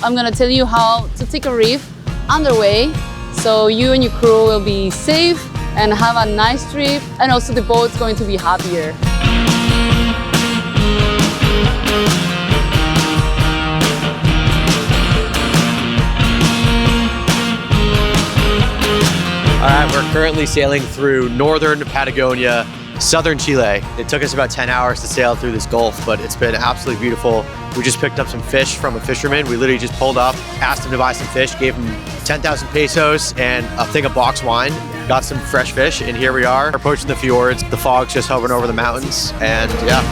I'm gonna tell you how to take a reef underway so you and your crew will be safe and have a nice trip, and also the boat's going to be happier. All right, we're currently sailing through Northern Patagonia, Southern Chile. It took us about 10 hours to sail through this gulf, but it's been absolutely beautiful. We just picked up some fish from a fisherman. We literally just pulled up, asked him to buy some fish, gave him 10,000 pesos and a thing of box wine, got some fresh fish, and here we are approaching the fjords. The fog's just hovering over the mountains, and yeah.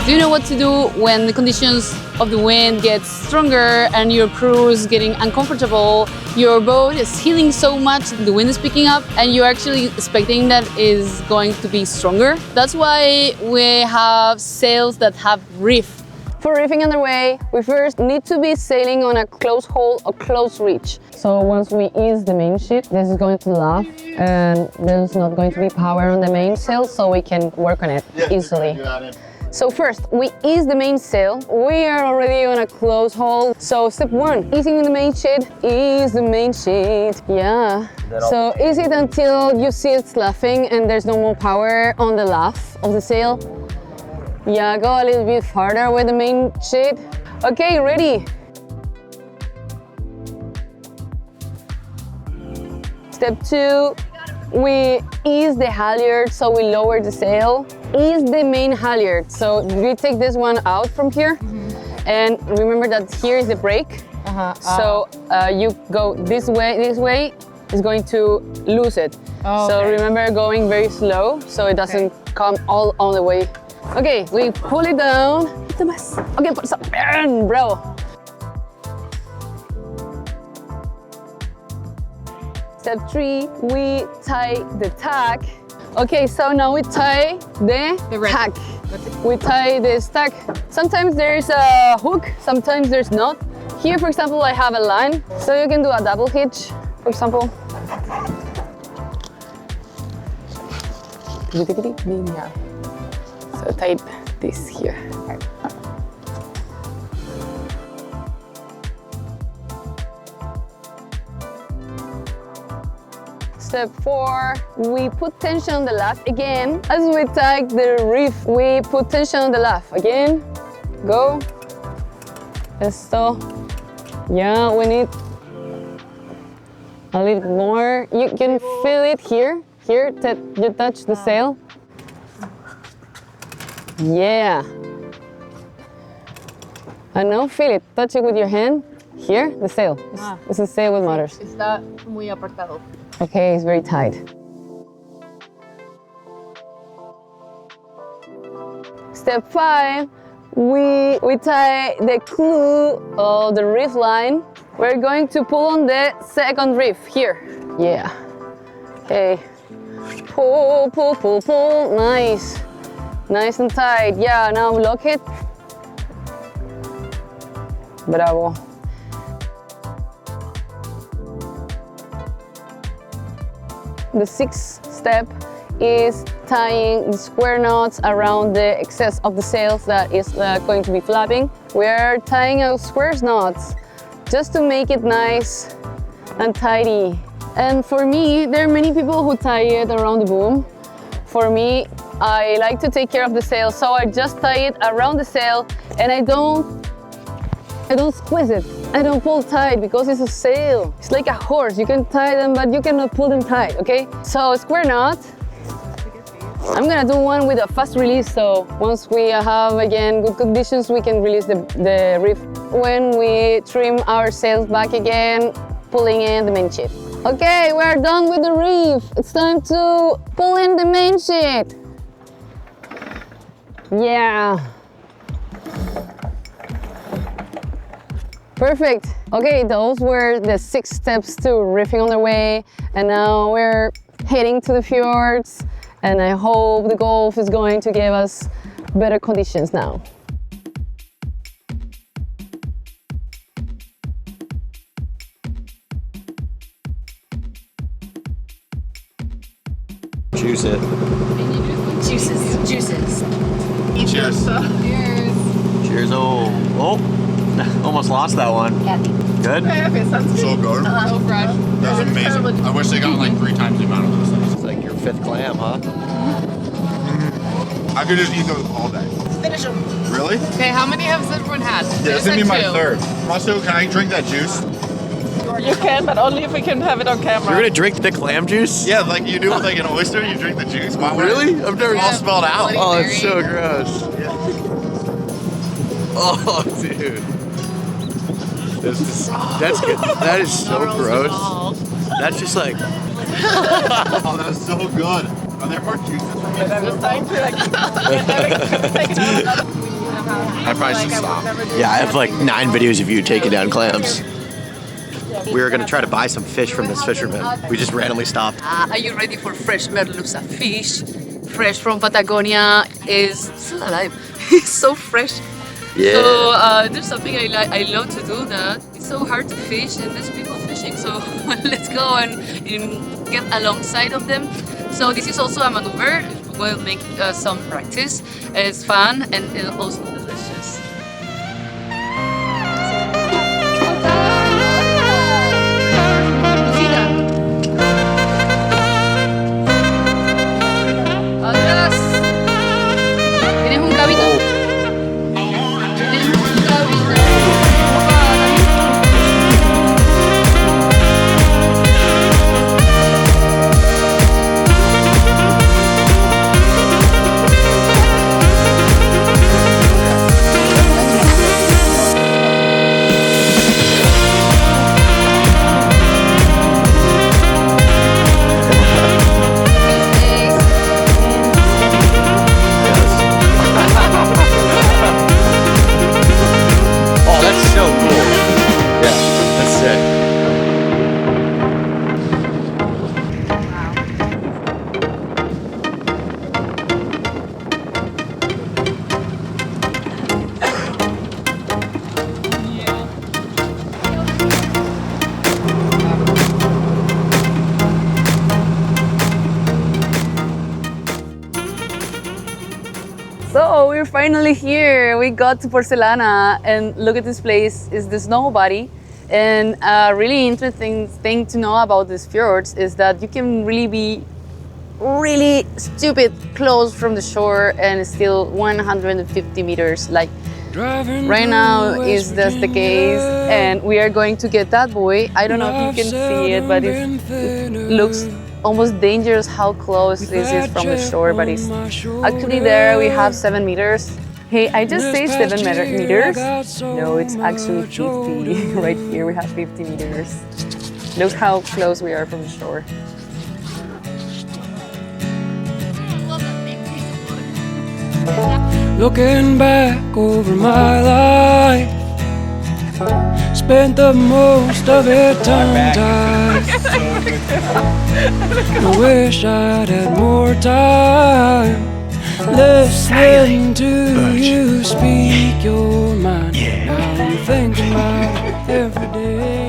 Do you know what to do when the conditions of the wind get stronger and your crew is getting uncomfortable? Your boat is heeling so much, the wind is picking up, and you're actually expecting that is going to be stronger. That's why we have sails that have reef. For reefing underway, we first need to be sailing on a close hole or close reach. So once we ease the main sheet, this is going to luff, and there's not going to be power on the mainsail, so we can work on it easily. So first, we ease the mainsail. We are already on a close hole. So step one, easing the main sheet, ease the main sheet. Yeah. So ease it until you see it's luffing and there's no more power on the luff of the sail. Yeah, go a little bit farther with the main sheet. Okay, ready. Step two, we ease the halyard, so we lower the sail. Ease the main halyard, so we take this one out from here, and remember that here is the brake. So you go this way is going to lose it. So remember going very slow so it doesn't come all on the way. Okay, we pull it down. Okay, put some burn, bro. Step three, we tie the tack. Okay, so now we tie the tack. We tie this tack. Sometimes there's a hook, sometimes there's not. Here, for example, I have a line, so you can do a double hitch, for example. So tie this here. Step four, we put tension on the luff again. As we tie the reef, we put tension on the luff again. Go. Esto. Yeah, we need a little more. You can feel it here. Here, that you touch the sail. Yeah. And now feel it. Touch it with your hand. Here, the sail. It's the sail with motors. Está muy apartado. Okay, it's very tight. Step five, we tie the clew of the reef line. We're going to pull on the second reef here. Yeah. Okay. Pull, pull, pull, pull. Nice. Nice and tight. Yeah, now lock it. Bravo. The sixth step is tying the square knots around the excess of the sails that is going to be flapping. We are tying our square knots just to make it nice and tidy. And for me, there are many people who tie it around the boom. For me, I like to take care of the sail, so I just tie it around the sail, and I don't squeeze it. I don't pull tight because it's a sail. It's like a horse. You can tie them, but you cannot pull them tight, okay? So square knot. I'm gonna do one with a fast release, so once we have, again, good conditions, we can release the reef. When we trim our sails back again, pulling in the main sheet. Okay, we're done with the reef. It's time to pull in the main sheet. Yeah. Perfect. Okay, those were the 6 steps to reefing on the way, and now we're heading to the fjords, and I hope the Gulf is going to give us better conditions now. juice it. Juices. Cheers. Cheers. Cheers. Oh, almost lost that one. Good? So good. So fresh. That's amazing. I wish they got like 3 times the amount of those things. It's like your 5th clam, huh? I could just eat those all day. Finish them. Really? Okay, how many has everyone had? Yeah, this is gonna be my 3rd. Also, can I drink that juice? You can, but only if we can have it on camera. You're gonna drink the clam juice? Yeah, like you do with like an oyster, you drink the juice. Why would Really? I've never all spelled out. Oh, it's so gross. Oh, dude. That's good. That is so gross. That's just like. Oh, that's so good. Are there more juices from it? I'm just trying to like take it out. I probably should stop. Yeah, I have like 9 videos of you taking down clams. We were gonna try to buy some fish from this fisherman. We just randomly stopped. Are you ready for fresh merluza fish? Fresh from Patagonia is still alive. It's so fresh. Yeah. So there's something I love to do that it's so hard to fish and there's people fishing. So let's go and get alongside of them. So this is also a maneuver. We'll make some practice. It's fun and also delicious. So we're finally here. We got to Porcelana and look at this place. It's the snow body. And a really interesting thing to know about these fjords is that you can really be really stupid close from the shore and still 150 meters. Like right now is just the case, and we are going to get that buoy. I don't know if you can see it, but it looks almost dangerous how close this is from the shore, but it's actually there. We have 7 meters. Hey, I just say 7 meters. No, it's actually 50. Right here we have 50 meters. Look how close we are from the shore. Looking back over my life, spent the most of it tongue-tied. I wish I'd had more time listening to you speak your mind. Now I'm thinking about it every day.